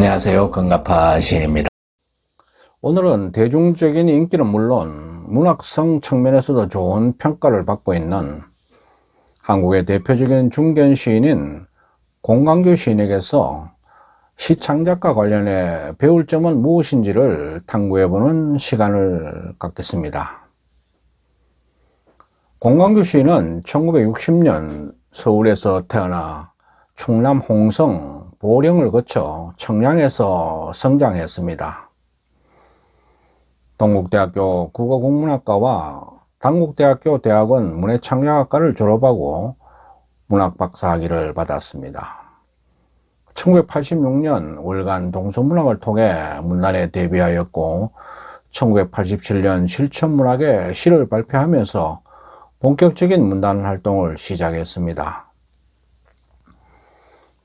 안녕하세요. 건가파 시인입니다. 오늘은 대중적인 인기는 물론 문학성 측면에서도 좋은 평가를 받고 있는 한국의 대표적인 중견 시인인 공강규 시인에게서 시창작과 관련해 배울 점은 무엇인지를 탐구해보는 시간을 갖겠습니다. 공강규 시인은 1960년 서울에서 태어나 충남 홍성, 보령을 거쳐 청량에서 성장했습니다. 동국대학교 국어국문학과와 단국대학교 대학원 문해창작학과를 졸업하고 문학박사학위를 받았습니다. 1986년 월간 동서문학을 통해 문단에 데뷔하였고 1987년 실천문학에 시를 발표하면서 본격적인 문단 활동을 시작했습니다.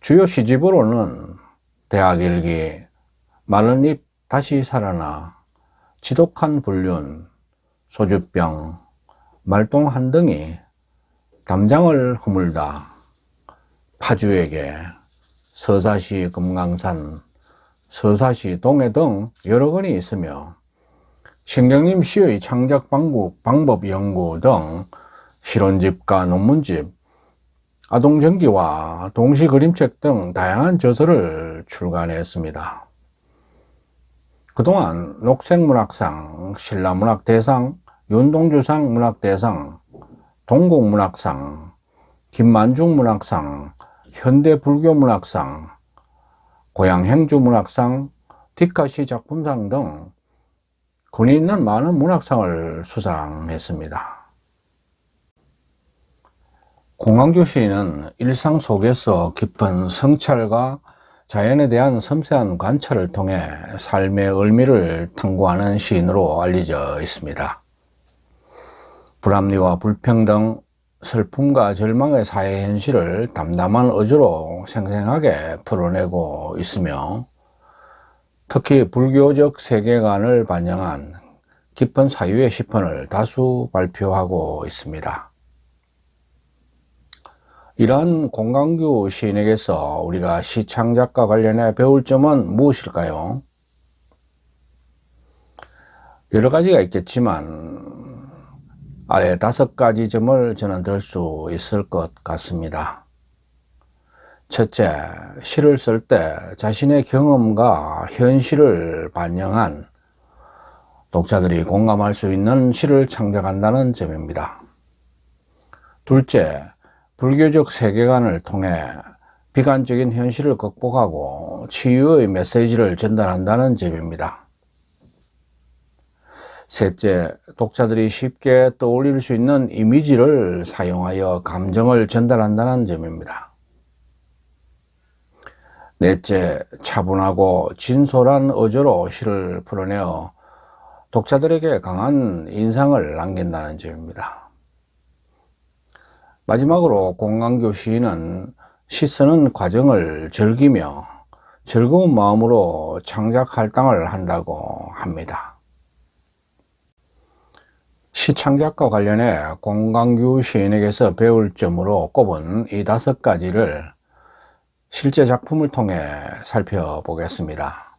주요 시집으로는 대학일기, 마른 잎 다시 살아나, 지독한 불륜, 소주병, 말똥 한 덩이, 담장을 허물다, 파주에게, 서사시 금강산, 서사시 동해 등 여러 권이 있으며 신경림 시의 창작 방법 연구 등 실론집과 논문집, 아동전기와 동시그림책 등 다양한 저서를 출간했습니다. 그동안 녹색문학상, 신라문학대상, 윤동주상 문학대상, 동국문학상, 김만중문학상, 현대불교문학상, 고향행주문학상, 뒷가시 작품상 등 권위 있는 많은 문학상을 수상했습니다. 공강규 시인은 일상 속에서 깊은 성찰과 자연에 대한 섬세한 관찰을 통해 삶의 의미를 탐구하는 시인으로 알려져 있습니다. 불합리와 불평등, 슬픔과 절망의 사회 현실을 담담한 어조로 생생하게 풀어내고 있으며 특히 불교적 세계관을 반영한 깊은 사유의 시편을 다수 발표하고 있습니다. 이러한 공강규 시인에게서 우리가 시창작과 관련해 배울 점은 무엇일까요? 여러 가지가 있겠지만 아래 5가지 점을 저는 들 수 있을 것 같습니다. 첫째, 시를 쓸 때 자신의 경험과 현실을 반영한 독자들이 공감할 수 있는 시를 창작한다는 점입니다. 둘째, 불교적 세계관을 통해 비관적인 현실을 극복하고 치유의 메시지를 전달한다는 점입니다. 셋째, 독자들이 쉽게 떠올릴 수 있는 이미지를 사용하여 감정을 전달한다는 점입니다. 넷째, 차분하고 진솔한 어조로 시를 풀어내어 독자들에게 강한 인상을 남긴다는 점입니다. 마지막으로 공강규 시인은 시 쓰는 과정을 즐기며 즐거운 마음으로 창작 활동을 한다고 합니다. 시 창작과 관련해 공강규 시인에게서 배울 점으로 꼽은 이 5가지를 실제 작품을 통해 살펴보겠습니다.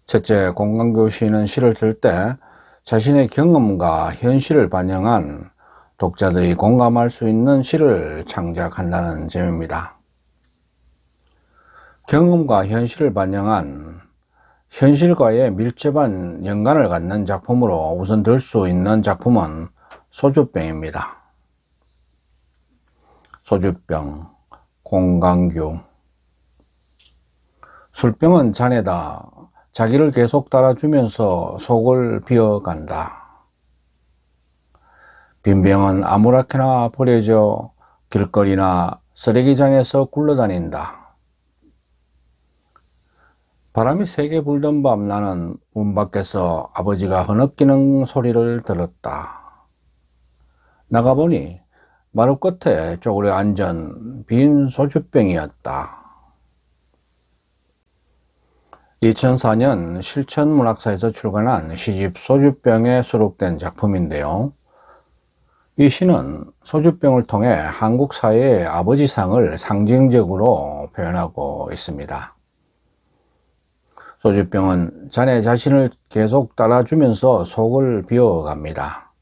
첫째, 공강규 시인은 시를 쓸 때 자신의 경험과 현실을 반영한 독자들이 공감할 수 있는 시를 창작한다는 점입니다. 경험과 현실을 반영한 현실과의 밀접한 연관을 갖는 작품으로 우선 들 수 있는 작품은 소주병입니다. 소주병, 공강규. 술병은 잔에다 자기를 계속 따라주면서 속을 비워간다. 빈병은 아무렇게나 버려져 길거리나 쓰레기장에서 굴러다닌다. 바람이 세게 불던 밤 나는 문 밖에서 아버지가 흐느끼는 소리를 들었다. 나가보니 마루 끝에 쪼그려 앉은 빈 소주병이었다. 2004년 실천문학사에서 출간한 시집 소주병에 수록된 작품인데요. 이 시는 소주병을 통해 한국 사회의 아버지상을 상징적으로 표현하고 있습니다. 소주병은 자네 자신을 계속 따라주면서 속을 비워갑니다.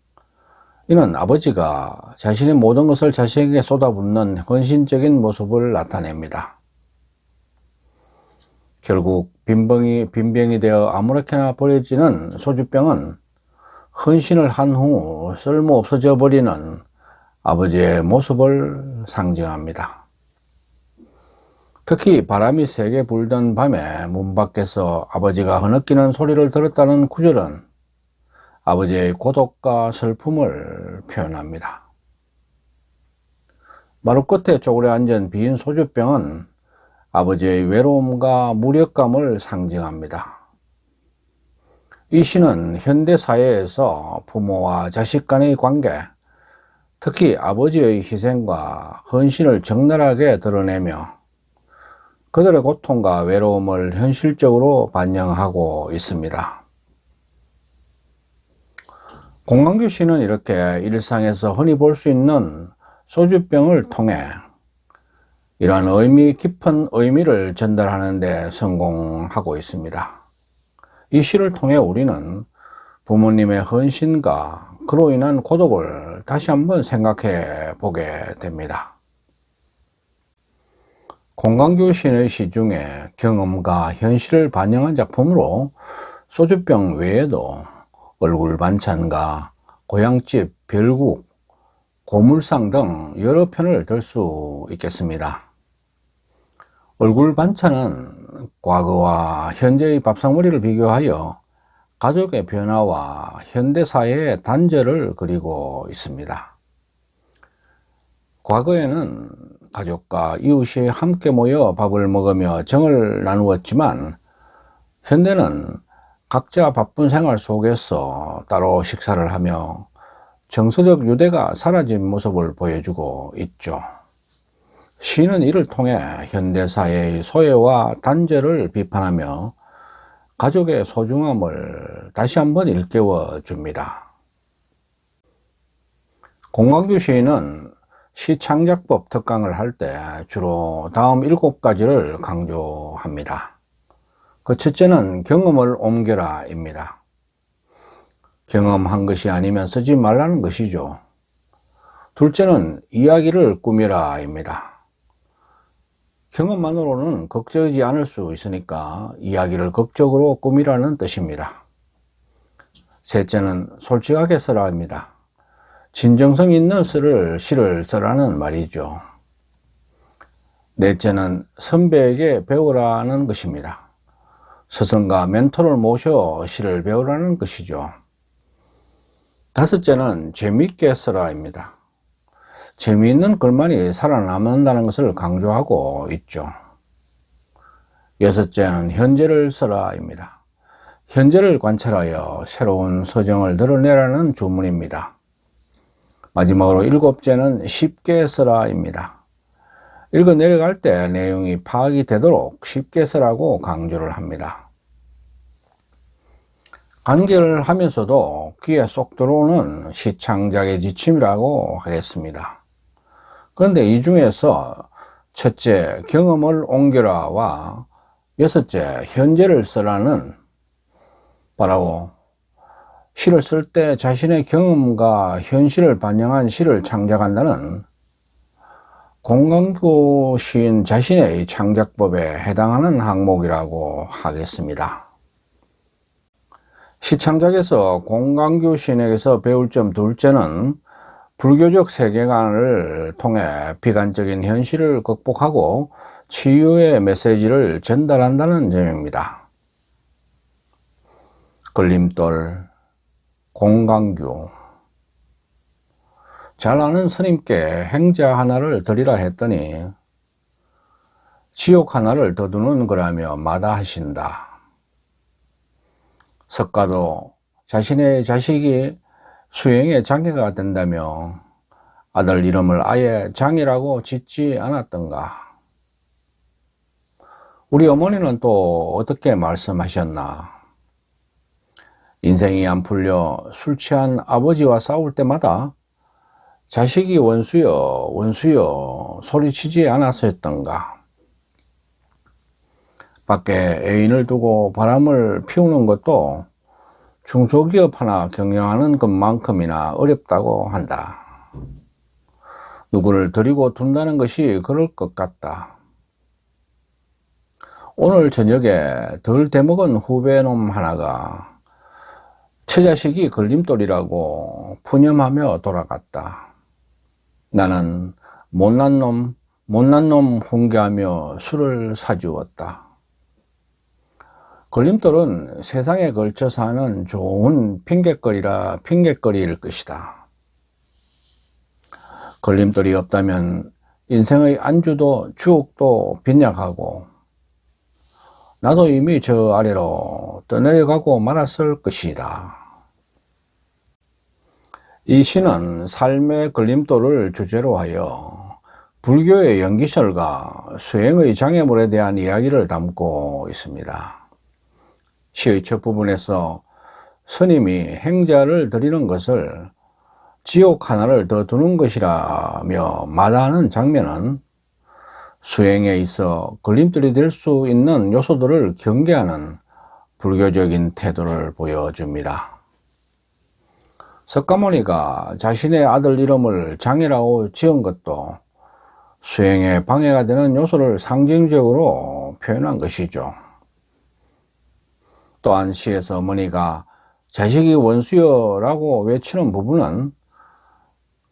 이는 아버지가 자신의 모든 것을 자신에게 쏟아붓는 헌신적인 모습을 나타냅니다. 결국 빈병이 되어 아무렇게나 버려지는 소주병은 헌신을 한 후 쓸모없어져 버리는 아버지의 모습을 상징합니다. 특히 바람이 세게 불던 밤에 문 밖에서 아버지가 흐느끼는 소리를 들었다는 구절은 아버지의 고독과 슬픔을 표현합니다. 마루 끝에 쪼그려 앉은 빈 소주병은 아버지의 외로움과 무력감을 상징합니다. 이 시는 현대 사회에서 부모와 자식 간의 관계, 특히 아버지의 희생과 헌신을 적나라하게 드러내며 그들의 고통과 외로움을 현실적으로 반영하고 있습니다. 공강규 시는 이렇게 일상에서 흔히 볼 수 있는 소주병을 통해 이러한 의미 깊은 의미를 전달하는 데 성공하고 있습니다. 이 시를 통해 우리는 부모님의 헌신과 그로 인한 고독을 다시 한번 생각해 보게 됩니다. 공강규 시인의 시 중에 경험과 현실을 반영한 작품으로 소주병 외에도 얼굴 반찬과 고향집, 별국, 고물상 등 여러 편을 들 수 있겠습니다. 얼굴 반찬은 과거와 현재의 밥상머리를 비교하여 가족의 변화와 현대사회의 단절을 그리고 있습니다. 과거에는 가족과 이웃이 함께 모여 밥을 먹으며 정을 나누었지만 현대는 각자 바쁜 생활 속에서 따로 식사를 하며 정서적 유대가 사라진 모습을 보여주고 있죠. 시는 이를 통해 현대사회의 소외와 단절을 비판하며 가족의 소중함을 다시 한번 일깨워 줍니다. 공강규 시인은 시창작법 특강을 할 때 주로 다음 7가지를 강조합니다. 그 첫째는 경험을 옮겨라 입니다. 경험한 것이 아니면 쓰지 말라는 것이죠. 둘째는 이야기를 꾸미라 입니다. 경험만으로는 극적이지 않을 수 있으니까 이야기를 극적으로 꾸미라는 뜻입니다. 셋째는 솔직하게 써라 입니다. 진정성 있는 시를 써라는 말이죠. 넷째는 선배에게 배우라는 것입니다. 스승과 멘토를 모셔 시를 배우라는 것이죠. 다섯째는 재미있게 써라입니다. 재미있는 글만이 살아남는다는 것을 강조하고 있죠. 여섯째는 현재를 써라입니다. 현재를 관찰하여 새로운 서정을 드러내라는 주문입니다. 마지막으로 7째는 쉽게 써라입니다. 읽어 내려갈 때 내용이 파악이 되도록 쉽게 쓰라고 강조를 합니다. 간결하면서도 귀에 쏙 들어오는 시창작의 지침이라고 하겠습니다. 그런데 이 중에서 첫째, 경험을 옮겨라와 여섯째, 현재를 써라는 바로 시를 쓸 때 자신의 경험과 현실을 반영한 시를 창작한다는 공강규 시인 자신의 창작법에 해당하는 항목이라고 하겠습니다. 시창작에서 공강규 시인에게서 배울 점 둘째는 불교적 세계관을 통해 비관적인 현실을 극복하고 치유의 메시지를 전달한다는 점입니다. 걸림돌, 공강규. 잘 아는 스님께 행자 하나를 드리라 했더니 지옥 하나를 더 두는 거라며 마다하신다. 석가도 자신의 자식이 수행에 장애가 된다며 아들 이름을 아예 장이라고 짓지 않았던가. 우리 어머니는 또 어떻게 말씀하셨나. 인생이 안 풀려 술 취한 아버지와 싸울 때마다 자식이 원수여 원수여 소리치지 않았었던가. 밖에 애인을 두고 바람을 피우는 것도 중소기업 하나 경영하는 것만큼이나 어렵다고 한다. 누구를 데리고 둔다는 것이 그럴 것 같다. 오늘 저녁에 덜 대먹은 후배놈 하나가 처자식이 걸림돌이라고 푸념하며 돌아갔다. 나는 못난 놈 훈계하며 술을 사주었다. 걸림돌은 세상에 걸쳐서 하는 좋은 핑곗거리라 핑곗거리일 것이다. 걸림돌이 없다면 인생의 안주도 추억도 빈약하고 나도 이미 저 아래로 떠내려가고 말았을 것이다. 이 시는 삶의 걸림돌을 주제로 하여 불교의 연기설과 수행의 장애물에 대한 이야기를 담고 있습니다. 시의 첫 부분에서 스님이 행자를 드리는 것을 지옥 하나를 더 두는 것이라며 마다하는 장면은 수행에 있어 걸림돌이 될 수 있는 요소들을 경계하는 불교적인 태도를 보여줍니다. 석가모니가 자신의 아들 이름을 장애라고 지은 것도 수행에 방해가 되는 요소를 상징적으로 표현한 것이죠. 또한 시에서 어머니가 자식이 원수여라고 외치는 부분은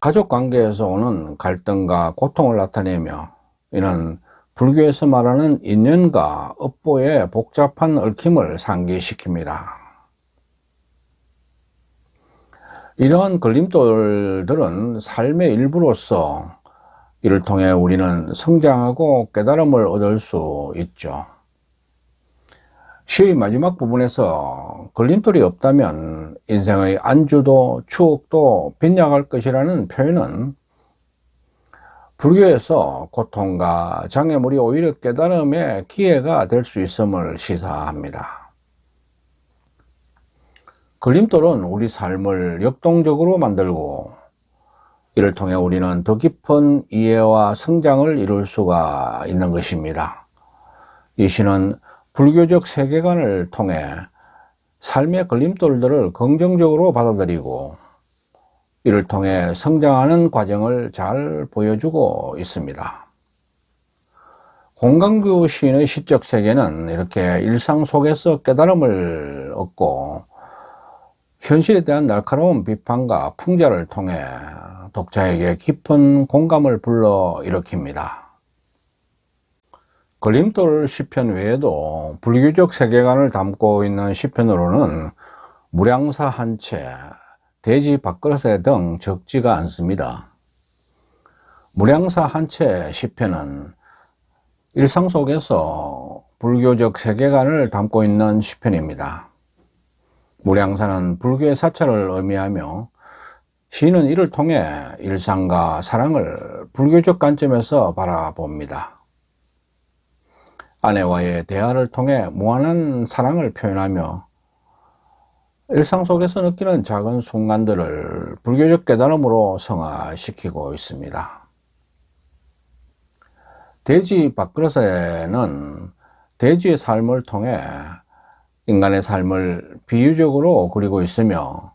가족관계에서 오는 갈등과 고통을 나타내며 이는 불교에서 말하는 인연과 업보의 복잡한 얽힘을 상기시킵니다. 이러한 걸림돌들은 삶의 일부로서 이를 통해 우리는 성장하고 깨달음을 얻을 수 있죠. 시의 마지막 부분에서 걸림돌이 없다면 인생의 안주도 추억도 빈약할 것이라는 표현은 불교에서 고통과 장애물이 오히려 깨달음의 기회가 될 수 있음을 시사합니다. 걸림돌은 우리 삶을 역동적으로 만들고 이를 통해 우리는 더 깊은 이해와 성장을 이룰 수가 있는 것입니다. 이 시는 불교적 세계관을 통해 삶의 걸림돌들을 긍정적으로 받아들이고 이를 통해 성장하는 과정을 잘 보여주고 있습니다. 공강규 시인의 시적 세계는 이렇게 일상 속에서 깨달음을 얻고 현실에 대한 날카로운 비판과 풍자를 통해 독자에게 깊은 공감을 불러일으킵니다. 걸림돌 시편 외에도 불교적 세계관을 담고 있는 시편으로는 무량사 한 채, 돼지 밥그릇에 등 적지가 않습니다. 무량사 한 채 시편은 일상 속에서 불교적 세계관을 담고 있는 시편입니다. 무량사는 불교의 사찰을 의미하며 시인은 이를 통해 일상과 사랑을 불교적 관점에서 바라봅니다. 아내와의 대화를 통해 무한한 사랑을 표현하며 일상 속에서 느끼는 작은 순간들을 불교적 깨달음으로 성화시키고 있습니다. 돼지 밥그릇에는 돼지의 삶을 통해 인간의 삶을 비유적으로 그리고 있으며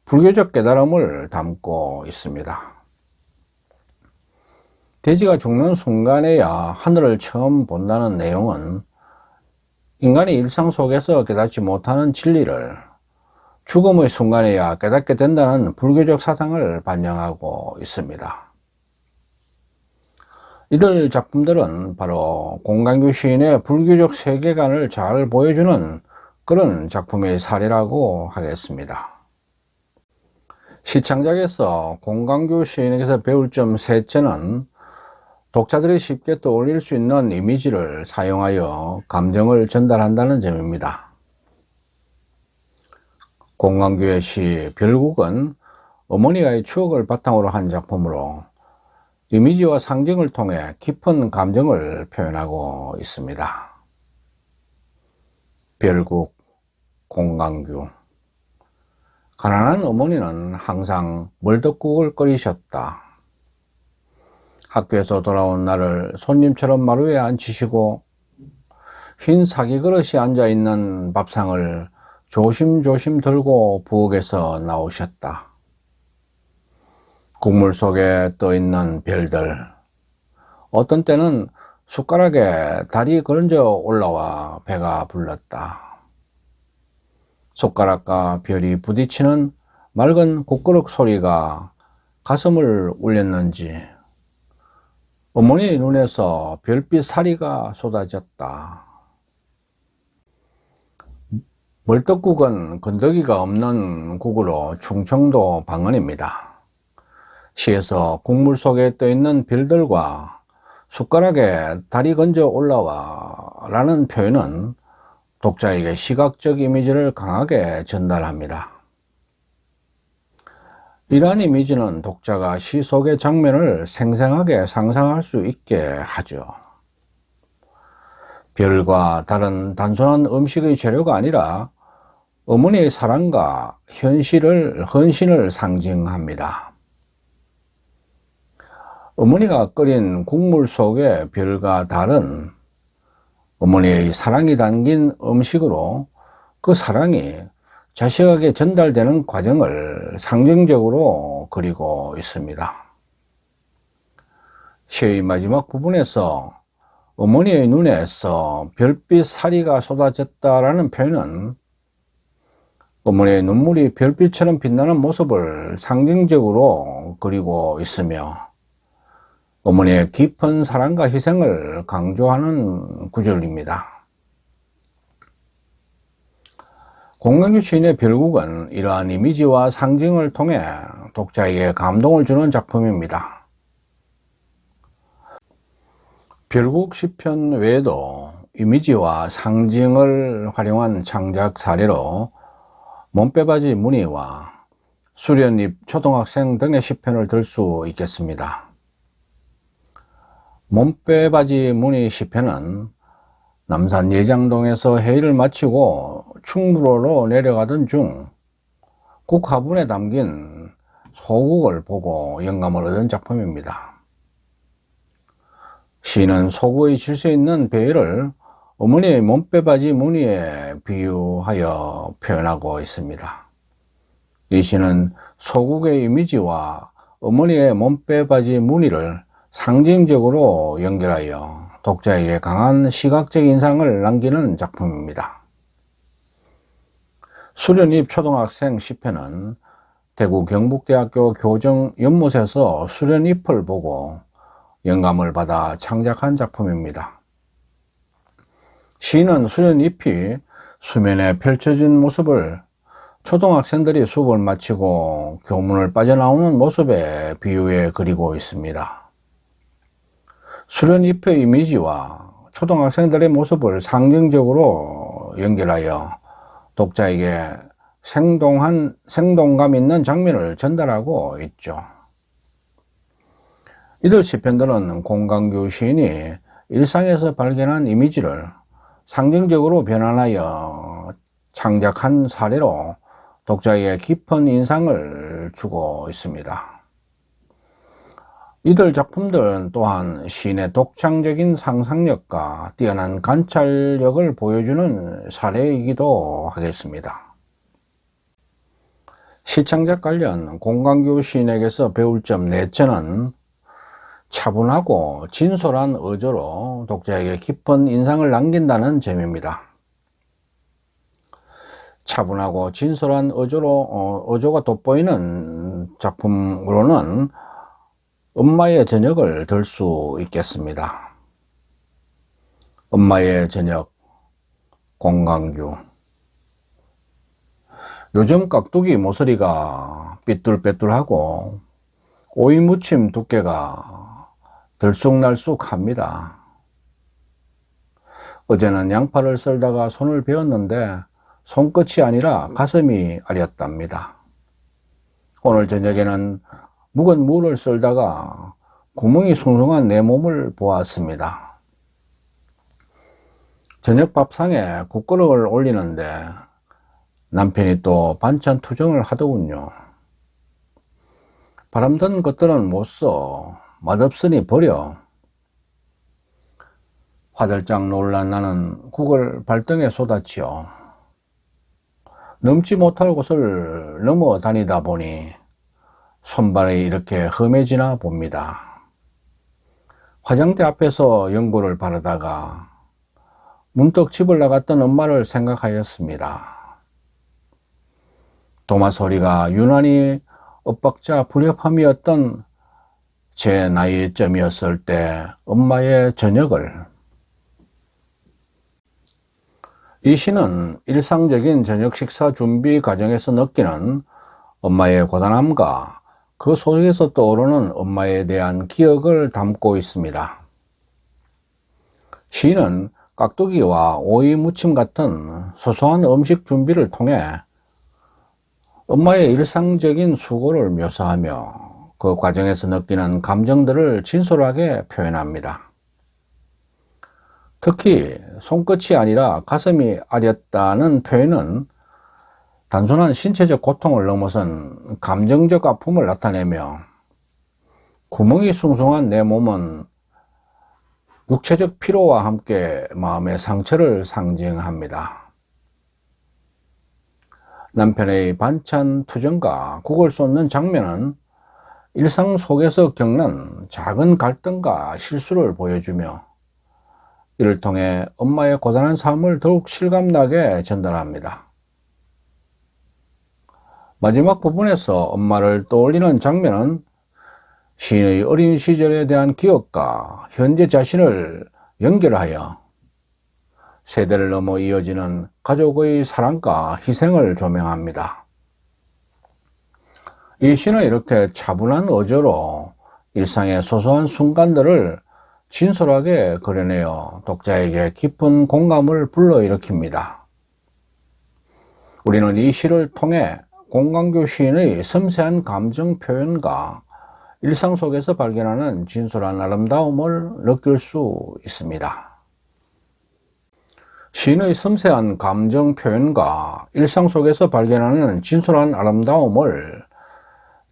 불교적 깨달음을 담고 있습니다. 돼지가 죽는 순간에야 하늘을 처음 본다는 내용은 인간이 일상 속에서 깨닫지 못하는 진리를 죽음의 순간에야 깨닫게 된다는 불교적 사상을 반영하고 있습니다. 이들 작품들은 바로 공강규 시인의 불교적 세계관을 잘 보여주는 그런 작품의 사례라고 하겠습니다. 시창작에서 공강규 시인에게서 배울 점 셋째는 독자들이 쉽게 떠올릴 수 있는 이미지를 사용하여 감정을 전달한다는 점입니다. 공강규의 시 별국은 어머니와의 추억을 바탕으로 한 작품으로 이미지와 상징을 통해 깊은 감정을 표현하고 있습니다. 별국, 공강규. 가난한 어머니는 항상 멀떡국을 끓이셨다. 학교에서 돌아온 나를 손님처럼 마루에 앉히시고 흰 사기 그릇이 앉아있는 밥상을 조심조심 들고 부엌에서 나오셨다. 국물 속에 떠있는 별들, 어떤 때는 숟가락에 달이 걸져 올라와 배가 불렀다. 숟가락과 별이 부딪히는 맑은 국그릇 소리가 가슴을 울렸는지 어머니의 눈에서 별빛 사리가 쏟아졌다. 멀떡국은 건더기가 없는 국으로 충청도 방언입니다. 시에서 국물 속에 떠있는 별들과 숟가락에 달이 건져 올라와 라는 표현은 독자에게 시각적 이미지를 강하게 전달합니다. 이러한 이미지는 독자가 시 속의 장면을 생생하게 상상할 수 있게 하죠. 별과 달은 단순한 음식의 재료가 아니라 어머니의 사랑과 헌신을 상징합니다. 어머니가 끓인 국물 속의 별과 달은 어머니의 사랑이 담긴 음식으로 그 사랑이 자식에게 전달되는 과정을 상징적으로 그리고 있습니다. 시의 마지막 부분에서 어머니의 눈에서 별빛 사리가 쏟아졌다라는 표현은 어머니의 눈물이 별빛처럼 빛나는 모습을 상징적으로 그리고 있으며 어머니의 깊은 사랑과 희생을 강조하는 구절입니다. 공강규 시인의 별국은 이러한 이미지와 상징을 통해 독자에게 감동을 주는 작품입니다. 별국 시편 외에도 이미지와 상징을 활용한 창작 사례로 몸빼바지 무늬와 수련입 초등학생 등의 시편을 들 수 있겠습니다. 몸빼바지 무늬 시편은 남산 예장동에서 회의를 마치고 충무로로 내려가던 중 국화분에 담긴 소국을 보고 영감을 얻은 작품입니다. 시인은 소국의 질서 있는 배를 어머니의 몸빼바지 무늬에 비유하여 표현하고 있습니다. 이 시는 소국의 이미지와 어머니의 몸빼바지 무늬를 상징적으로 연결하여 독자에게 강한 시각적 인상을 남기는 작품입니다. 수련입 초등학생 시편은 대구 경북대학교 교정 연못에서 수련잎을 보고 영감을 받아 창작한 작품입니다. 시인은 수련잎이 수면에 펼쳐진 모습을 초등학생들이 수업을 마치고 교문을 빠져나오는 모습에 비유해 그리고 있습니다. 수련잎의 이미지와 초등학생들의 모습을 상징적으로 연결하여 독자에게 생동감 있는 장면을 전달하고 있죠. 이들 시편들은 공강규 시인이 일상에서 발견한 이미지를 상징적으로 변환하여 창작한 사례로 독자에게 깊은 인상을 주고 있습니다. 이들 작품들은 또한 시인의 독창적인 상상력과 뛰어난 관찰력을 보여주는 사례이기도 하겠습니다. 시창작 관련 공강규 시인에게서 배울 점 넷째는 차분하고 진솔한 어조로 독자에게 깊은 인상을 남긴다는 점입니다. 차분하고 진솔한 어조가 돋보이는 작품으로는 엄마의 저녁을 들 수 있겠습니다. 엄마의 저녁, 공강규. 요즘 깍두기 모서리가 삐뚤빼뚤하고 오이 무침 두께가 들쑥날쑥합니다. 어제는 양파를 썰다가 손을 베었는데 손끝이 아니라 가슴이 아렸답니다. 오늘 저녁에는 묵은 무를 썰다가 구멍이 숭숭한 내 몸을 보았습니다. 저녁 밥상에 국그릇을 올리는데 남편이 또 반찬 투정을 하더군요. 바람든 것들은 못 써. 맛없으니 버려. 화들짝 놀란 나는 국을 발등에 쏟았지요. 넘지 못할 곳을 넘어 다니다 보니 손발이 이렇게 험해지나 봅니다. 화장대 앞에서 연고를 바르다가 문득 집을 나갔던 엄마를 생각하였습니다. 도마 소리가 유난히 엇박자 불협함이었던 제 나이쯤이었을 때 엄마의 저녁을, 이 시는 일상적인 저녁 식사 준비 과정에서 느끼는 엄마의 고단함과 그 속에서 떠오르는 엄마에 대한 기억을 담고 있습니다. 시인은 깍두기와 오이 무침 같은 소소한 음식 준비를 통해 엄마의 일상적인 수고를 묘사하며 그 과정에서 느끼는 감정들을 진솔하게 표현합니다. 특히 손끝이 아니라 가슴이 아렸다는 표현은 단순한 신체적 고통을 넘어선 감정적 아픔을 나타내며, 구멍이 숭숭한 내 몸은 육체적 피로와 함께 마음의 상처를 상징합니다. 남편의 반찬 투정과 국을 쏟는 장면은 일상 속에서 겪는 작은 갈등과 실수를 보여주며 이를 통해 엄마의 고단한 삶을 더욱 실감나게 전달합니다. 마지막 부분에서 엄마를 떠올리는 장면은 시인의 어린 시절에 대한 기억과 현재 자신을 연결하여 세대를 넘어 이어지는 가족의 사랑과 희생을 조명합니다. 이 시는 이렇게 차분한 어조로 일상의 소소한 순간들을 진솔하게 그려내어 독자에게 깊은 공감을 불러일으킵니다. 우리는 이 시를 통해 공강교 시인의 섬세한 감정 표현과 일상 속에서 발견하는 진솔한 아름다움을 느낄 수 있습니다. 시인의 섬세한 감정 표현과 일상 속에서 발견하는 진솔한 아름다움을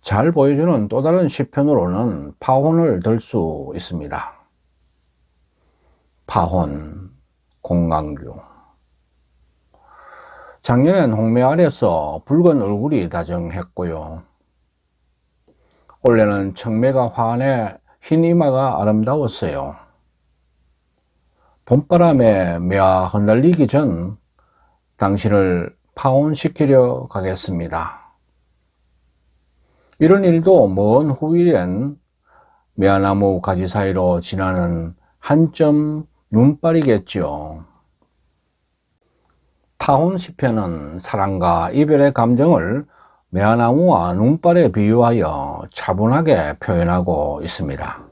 잘 보여주는 또 다른 시편으로는 파혼을 들 수 있습니다. 파혼, 공강교. 작년엔 홍매 아래서 붉은 얼굴이 다정했고요. 올해는 청매가 화환해 흰 이마가 아름다웠어요. 봄바람에 매화 흩날리기 전 당신을 파혼시키려 가겠습니다. 이런 일도 먼 후일엔 매화나무 가지 사이로 지나는 한 점 눈발이겠죠. 파혼 시편은 사랑과 이별의 감정을 매화나무와 눈발에 비유하여 차분하게 표현하고 있습니다.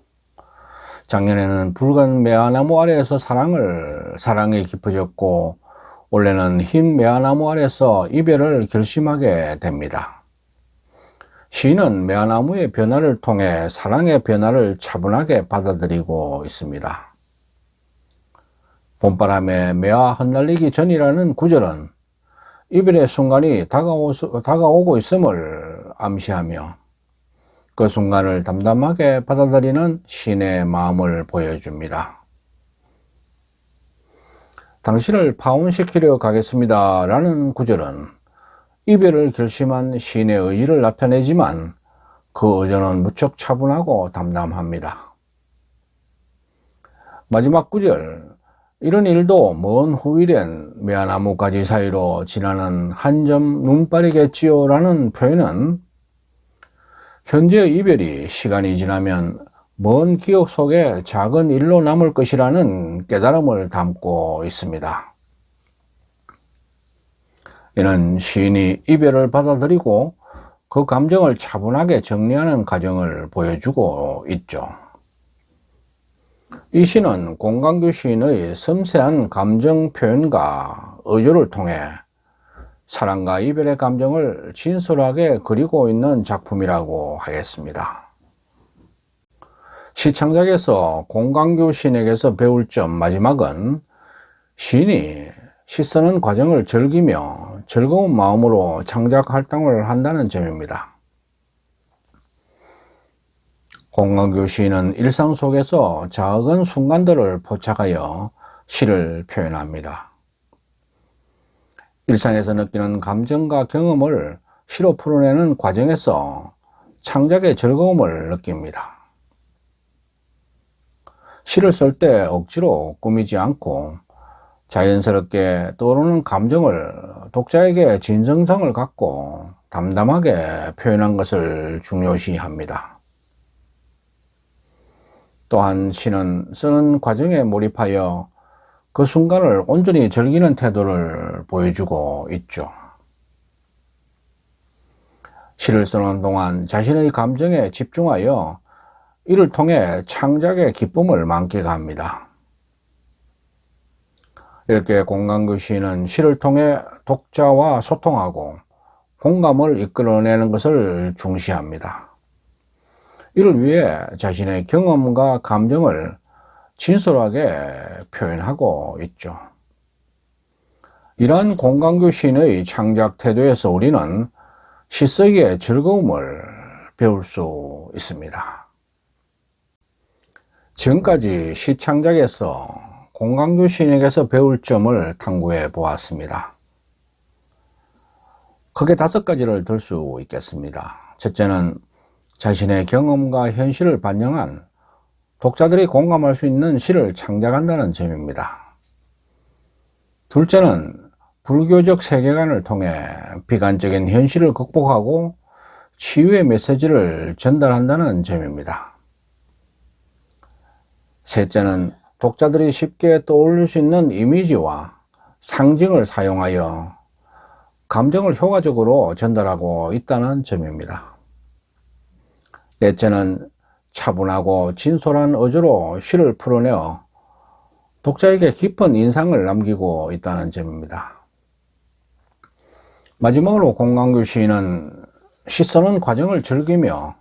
작년에는 붉은 매화나무 아래에서 사랑이 깊어졌고, 올해는 흰 매화나무 아래서 이별을 결심하게 됩니다. 시인은 매화나무의 변화를 통해 사랑의 변화를 차분하게 받아들이고 있습니다. 봄바람에 매화 흩날리기 전이라는 구절은 이별의 순간이 다가오고 있음을 암시하며 그 순간을 담담하게 받아들이는 시인의 마음을 보여줍니다. 당신을 파혼시키려 가겠습니다 라는 구절은 이별을 결심한 시인의 의지를 나타내지만 그 의도는 무척 차분하고 담담합니다. 마지막 구절, 이런 일도 먼 후일엔 매화나무 가지 사이로 지나는 한 점 눈발이겠지요 라는 표현은 현재의 이별이 시간이 지나면 먼 기억 속에 작은 일로 남을 것이라는 깨달음을 담고 있습니다. 이는 시인이 이별을 받아들이고 그 감정을 차분하게 정리하는 과정을 보여주고 있죠. 이 시는 공강교 시인의 섬세한 감정 표현과 의조를 통해 사랑과 이별의 감정을 진솔하게 그리고 있는 작품이라고 하겠습니다. 시창작에서 공강교 시인에게서 배울 점 마지막은 시인이 시 쓰는 과정을 즐기며 즐거운 마음으로 창작 활동을 한다는 점입니다. 공강교 시인은 일상 속에서 작은 순간들을 포착하여 시를 표현합니다. 일상에서 느끼는 감정과 경험을 시로 풀어내는 과정에서 창작의 즐거움을 느낍니다. 시를 쓸 때 억지로 꾸미지 않고 자연스럽게 떠오르는 감정을 독자에게 진정성을 갖고 담담하게 표현한 것을 중요시합니다. 또한 시는 쓰는 과정에 몰입하여 그 순간을 온전히 즐기는 태도를 보여주고 있죠. 시를 쓰는 동안 자신의 감정에 집중하여 이를 통해 창작의 기쁨을 만끽합니다. 이렇게 공강규 시인은 시를 통해 독자와 소통하고 공감을 이끌어내는 것을 중시합니다. 이를 위해 자신의 경험과 감정을 진솔하게 표현하고 있죠. 이러한 공강규 시인의 창작 태도에서 우리는 시쓰기의 즐거움을 배울 수 있습니다. 지금까지 시 창작에서 공강규 시인에게서 배울 점을 탐구해 보았습니다. 크게 5가지를 들 수 있겠습니다. 첫째는 자신의 경험과 현실을 반영한 독자들이 공감할 수 있는 시를 창작한다는 점입니다. 둘째는 불교적 세계관을 통해 비관적인 현실을 극복하고 치유의 메시지를 전달한다는 점입니다. 셋째는 독자들이 쉽게 떠올릴 수 있는 이미지와 상징을 사용하여 감정을 효과적으로 전달하고 있다는 점입니다. 넷째는 차분하고 진솔한 어조로 시를 풀어내어 독자에게 깊은 인상을 남기고 있다는 점입니다. 마지막으로 공강규 시인은 시 쓰는 과정을 즐기며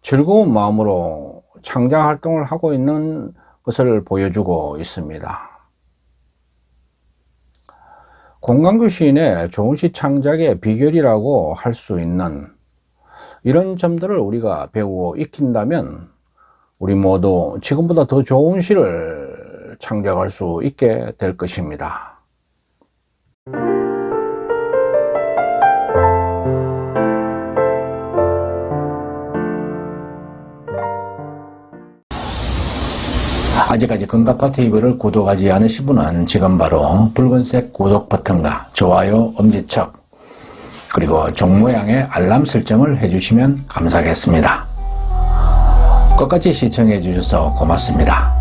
즐거운 마음으로 창작 활동을 하고 있는 것을 보여주고 있습니다. 공강규 시인의 좋은 시 창작의 비결이라고 할 수 있는 이런 점들을 우리가 배우고 익힌다면 우리 모두 지금보다 더 좋은 시를 창작할 수 있게 될 것입니다. 아직까지 금가파TV를 구독하지 않으신 분은 지금 바로 붉은색 구독 버튼과 좋아요, 엄지척, 그리고 종 모양의 알람 설정을 해주시면 감사하겠습니다. 끝까지 시청해 주셔서 고맙습니다.